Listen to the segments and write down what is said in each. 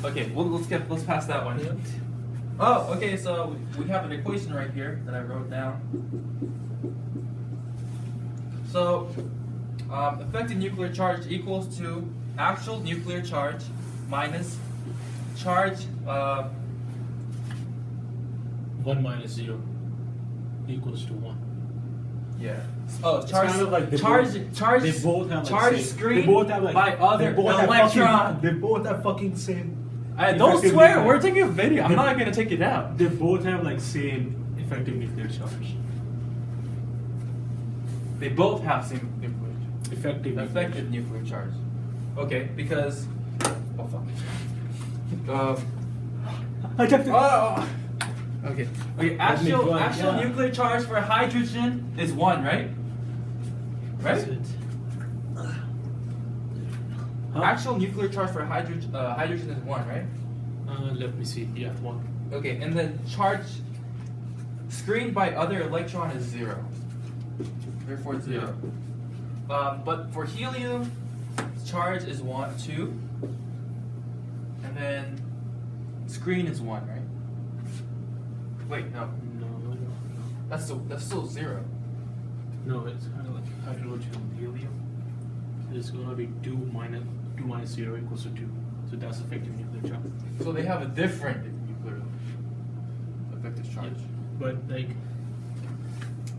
Okay, well, let's pass that one. Yeah. Oh, okay, so we have an equation right here that I wrote down. So, effective nuclear charge equals to actual nuclear charge minus charge, 1 minus 0 equals to 1. yeah. Oh, It's charge, kind of like they charge, both- charge, They both have like charge same, screen they both have like, by other they both have electron. fucking, they both have fucking same. Don't effective swear, nuclear- we're taking a video. I'm They- not gonna take it out. They both have like same effective nuclear charge. They both have same nuclear charge. Effective Nuclear charge. Okay, because. Oh fuck. I checked it. Oh. Okay. Okay. Let me Actual go, yeah. nuclear charge for hydrogen is 1, right? That's Right. it. Huh? Actual nuclear charge for hydrogen is 1, right? Let me see. Yeah, 1. Okay, and then charge screened by other electron is 0. Therefore, it's 0. But for helium, charge is 2, and then screen is 1, right? Wait, no, No. that's still 0. No, it's kind of like hydrogen and helium. It's gonna be 2 minus 0 equals to 2. So that's effective nuclear charge. So they have a different nuclear effective charge. But like,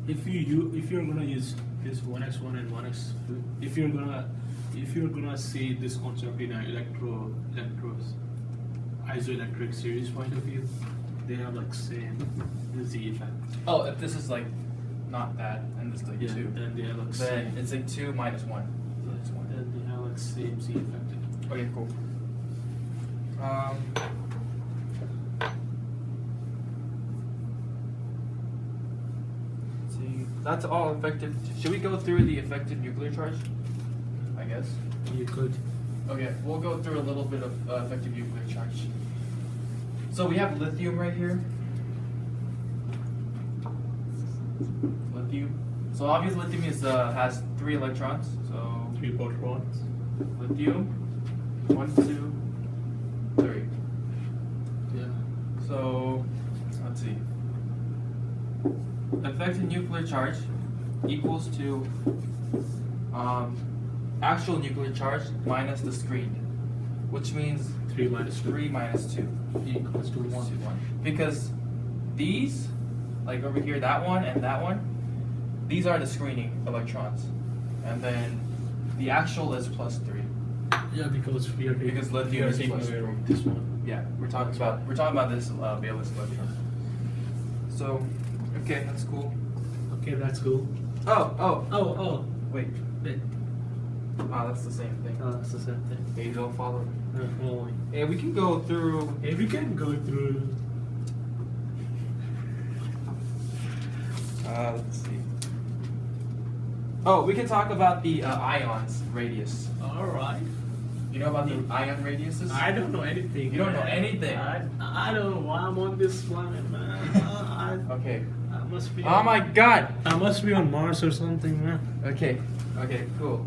if you're gonna use this 1x1 and 1x2, if you're gonna see this concept in an isoelectric series point of view, they have like same Z effect. Oh, if this is like not that, and this is like 2, Then they have like then same. it's like 2 minus 1. Minus 1. Then they have like same Z effect. Okay, cool. See, that's all effective. Should we go through the effective nuclear charge? I guess. You could. Okay, we'll go through a little bit of effective nuclear charge. So we have lithium right here. Lithium. So obviously lithium has 3 electrons. So 3 protons. lithium, 1, 2, 3. Yeah. So, let's see. Effective nuclear charge equals to actual nuclear charge minus the screened, which means 3 minus 2 3 minus 2 equals to 1. Because these, like over here, that one and that one, these are the screening electrons, and then the actual is plus 3. Yeah, because we are taking, Because lithium is taking plus away 3. this one. Yeah, we're talking about this valence electron. So, okay, that's cool. Okay, that's cool. Oh, wait. Wait. Ah, that's the same thing. Oh, that's the same thing. Hey, don't follow me. Only. Yeah, we can go through. If we can go through. Let's see. Oh, we can talk about the ions radius. Alright. You know about the ion radiuses? I don't know anything. You don't know man. anything? I don't know why I'm on this planet, man. Okay. I must be. Oh my God. I must be on Mars or something, man. Okay. Okay. Cool.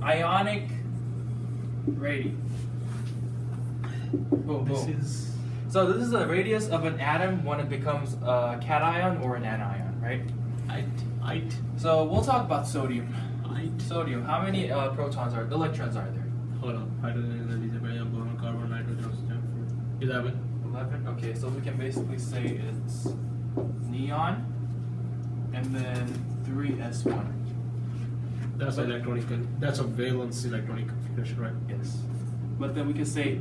Ionic radius. Boom, This boom. is. So this is the radius of an atom when it becomes a cation or an anion, right? It. So we'll talk about sodium. It. Sodium. How many electrons are there? Hold on. Hydrogen, lithium, boron, carbon, nitrogen, oxygen. 11. 11. Okay, so we can basically say it's neon, and then 3s1. That's But- electronic. That's a valence electronic configuration, right? Yes. But then we can say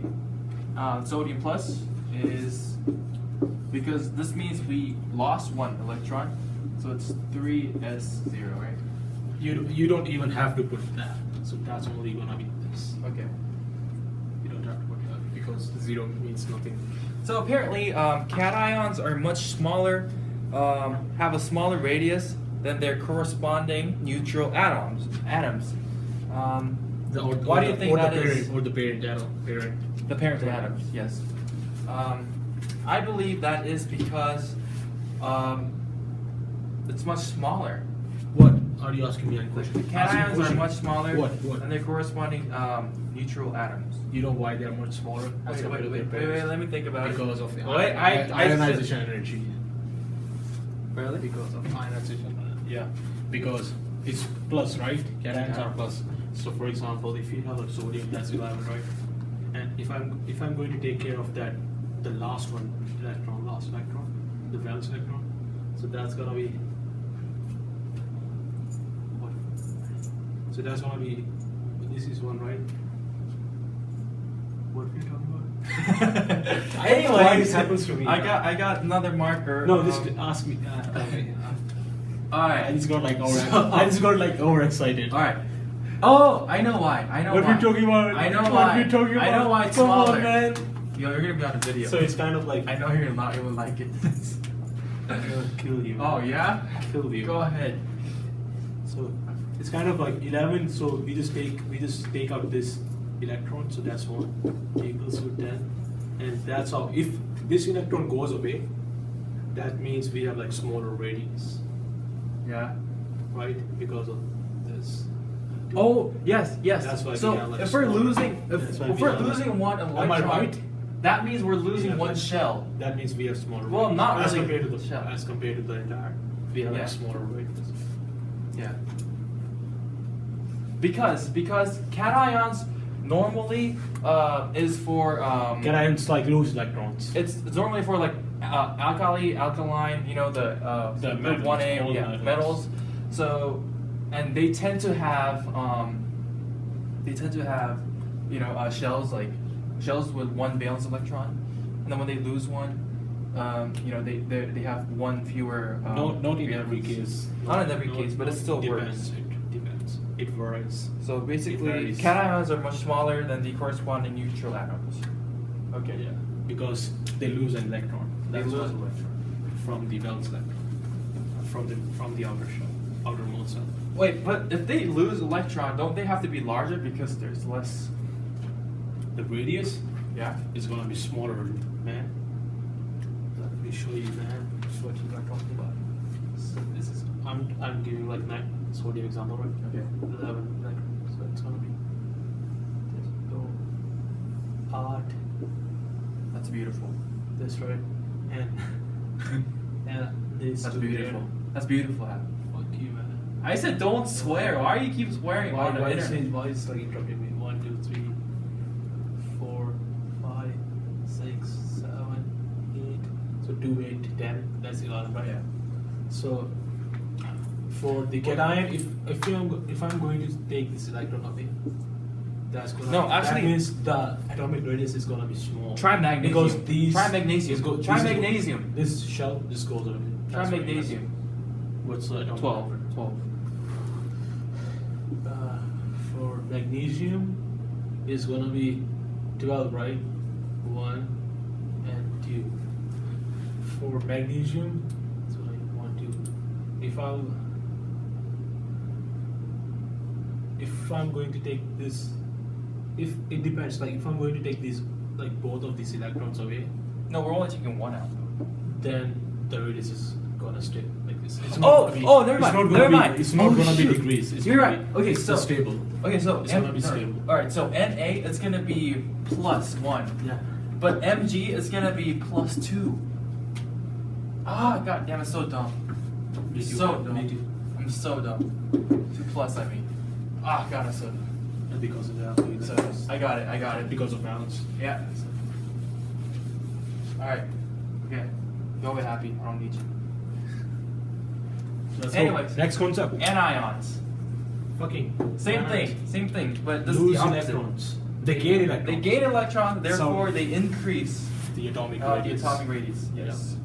sodium plus is because this means we lost 1 electron, so it's 3s0, right? You don't even have to put that. So that's only gonna be this. Okay. You don't have to put that because 0 means nothing. So apparently, cations are much smaller, have a smaller radius than their corresponding neutral atoms. Why do you think that is? Or the parent atom. The parent atoms, yes. I believe that is because it's much smaller. What? Are you asking me any question? Cations Ask me a are question. much smaller What? than their corresponding neutral atoms. You know why they're much smaller? as compared to their parents? Let me think about Because of the Wait, ionization energy. Really? Because of ionization. Yeah. Because it's plus, right? Cations are plus. So for example, if you have a sodium, that's 11, right? And if I'm going to take care of that, the last electron, the valence electron, so that's gonna be what? So that's gonna be, this is one, right? What are you talking about? Anyway, Why this happens to me? I got another marker. No, this ask me. All I right. just got like overexcited. All right. Oh, I know why. What are you talking about? I know What why. are you talking about? I know why it's Come smaller. on, man. Yo, you're gonna be on a video. So it's kind of like I know you're not gonna like it. I'm gonna kill you. Oh yeah? Kill you. Go ahead. So it's kind of like 11. So we just take out this electron. So that's 1 equals to 10, and that's how. If this electron goes away, that means we have like smaller radius, Yeah. right? Because of this. Oh yes, yes. That's why so we have, like, if we're smaller- losing, that's why if we we're have, like- losing one Am I electron, right? that means we're losing Yeah, one but- shell. That means we have smaller. Well, radius. not as really compared to the shell. as compared to the entire. We have Yeah. like smaller radius. Yeah. Because cations normally is for Cations like lose electrons. it's normally for like alkaline, you know the metals, 1A, all yeah, metals. metals. So, and they tend to have you know shells with one valence electron, and then when they lose one, you know they have one fewer. Not in valence. every case. Not in every case, but it still depends. works. It depends. It varies. So basically, varies. cations are much smaller than the corresponding neutral atoms. Okay. Yeah. Because they lose an electron. They That's lose why. electron. From the valence electron. From the outer shell, outermost cell. Wait, but if they lose electron, don't they have to be larger because there's less? The radius Yeah. is gonna be smaller, man. Let me show you, man. That's what you are talking about. So this is I'm giving like 9 sodium example, right? Okay. 11 electrons. So it's gonna be this art, That's beautiful. this, right? And this. That's two beautiful. there. That's beautiful. Adam. Fuck you, man. I said don't swear. Why do you keep swearing on the internet? Why is it like interrupting me? 1, 2, 3, 4, 5, 6, 7, 8. So 2, 8, 10. That's 11, right? Yeah. So for the cation, if I'm going to take this electron away, that's gonna No, actually- that means the atomic radius is gonna be small. Try magnesium. Because these Try magnesium. this Try this magnesium. This shell just goes away. Try That's why magnesium. What's the atomic 12. number? 12. For magnesium is gonna be 12, right? 1 and 2. For magnesium, so like 1, 2. If I'm going to take this, if it depends, like if I'm going to take these, like both of these electrons away, No, we're only taking one out. then the radius is gonna stay like this. It's Oh, gonna be, oh, never it's mind, not gonna never be, mind. It's not Oh, gonna be shoot. decreased. It's You're gonna right. be- Okay, it's so- stable. Okay, so It's gonna be stable. All right, so Na it's gonna be +1, Yeah. but Mg is gonna be +2. Ah, god damn, it's so dumb. Me too. So dumb. Me too. I'm so dumb. 2 plus, I mean. Ah, god, I'm so dumb. And because of that, So I got it. because of balance. Yeah. All right. Okay. Go be happy. I don't need you. Let's Anyways. go. Next concept. Anions. Fucking Same thing, but this is lose the opposite. electrons. They gain electrons. They gain electrons, therefore So- they increase the atomic the radius. atomic radius. Yes.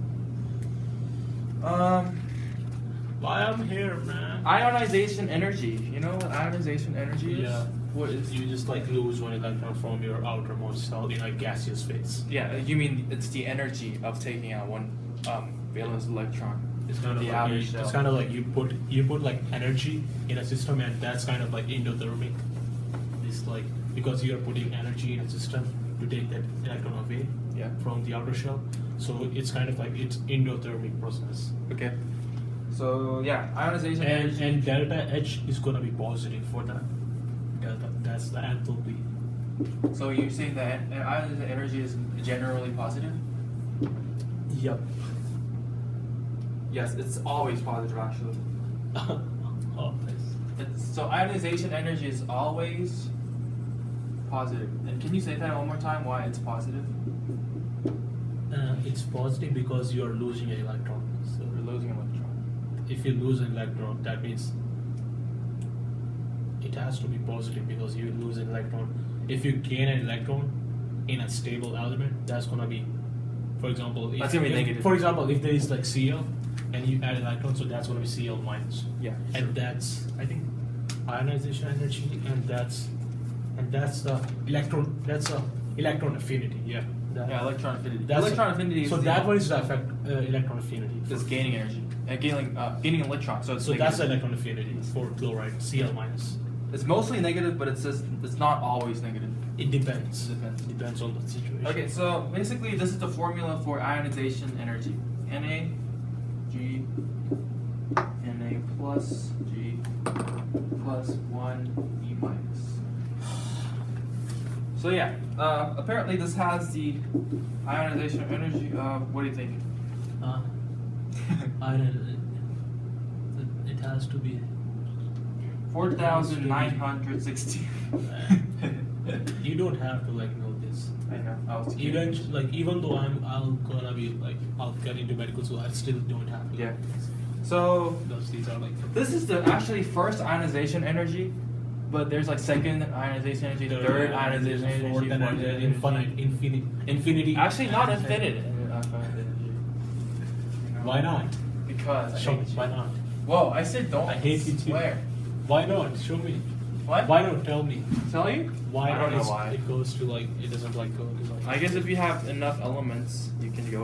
Why I'm here, man? Ionization energy. You know what ionization energy is? Yeah. What is? You just like lose one electron from your outermost cell in a gaseous phase. Yeah. You mean it's the energy of taking out one valence electron? It's kind of The like outer you, shell. it's kind of like you put like energy in a system, and that's kind of like endothermic. It's like because you are putting energy in a system to take that electron away Yeah. from the outer shell. So it's kind of like it's endothermic process. Okay. So yeah, ionization energy. And delta H is gonna be positive for that. Delta, that's the enthalpy. So you're saying that ionization energy is generally positive? Yep. Yes, it's always positive actually. Oh, nice. So ionization energy is always positive. And can you say that one more time? Why it's positive? It's positive because you are losing an electron. So We're losing an electron. if you lose an electron, that means it has to be positive because you lose an electron. If you gain an electron in a stable element, that's gonna be, for example, if, That's gonna be negative. For example, if there is like Cl and you add electron, so that's gonna be Cl minus. Yeah. And that's, I think, ionization energy, and that's the electron. That's a electron affinity. Yeah. Yeah, electron affinity. That's Electron affinity is So the- that one is the effect electron affinity. is gaining energy. Gaining an electron. So it's So that's the negative. electron affinity for chloride, Cl minus. It's mostly negative, but it's just it's not always negative. It depends. It depends. It depends on the situation. Okay, so basically this is the formula for ionization energy. Na G Na plus G plus 1 E minus. So yeah, apparently this has the ionization energy. What do you think? I don't. It has to be. 4,960. You don't have to like know this. I know. I was Even like even though I'll gonna be like I'll get into medical school, I still don't have to. Yeah. Know this. So Because these are like. this is the actually first ionization energy, but there's like second ionization energy, third ionization energy, fourth and fourth energy. infinity. Actually, not infinite. Why not? Because I Show me. hate you. Why not? Whoa, I said don't. I hate you too. Swear. Why not? Show me. What? Why not tell me? Tell you? Why I don't know is- why. It goes to like it doesn't like go to like. I guess if you have enough elements, you can go